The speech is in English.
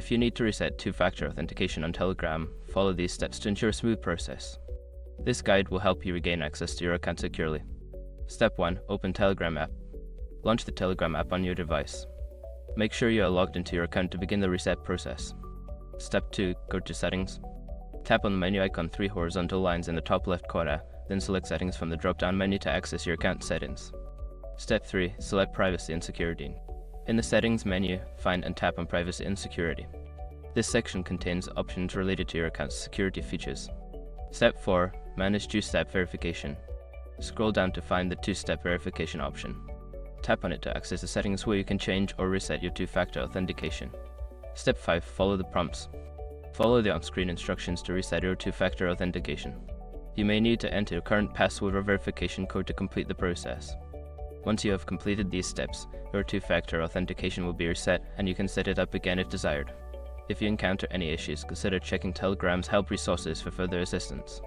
If you need to reset two-factor authentication on Telegram, follow these steps to ensure a smooth process. This guide will help you regain access to your account securely. Step 1. Open Telegram app. Launch the Telegram app on your device. Make sure you are logged into your account to begin the reset process. Step 2. Go to Settings. Tap on the menu icon 3 horizontal lines in the top left corner, then select Settings from the drop-down menu to access your account settings. Step 3. Select Privacy and Security. In the Settings menu, find and tap on Privacy and Security. This section contains options related to your account's security features. Step 4. Manage two-step verification. Scroll down to find the two-step verification option. Tap on it to access the settings where you can change or reset your two-factor authentication. Step 5. Follow the prompts. Follow the on-screen instructions to reset your two-factor authentication. You may need to enter your current password or verification code to complete the process. Once you have completed these steps, your two-factor authentication will be reset and you can set it up again if desired. If you encounter any issues, consider checking Telegram's help resources for further assistance.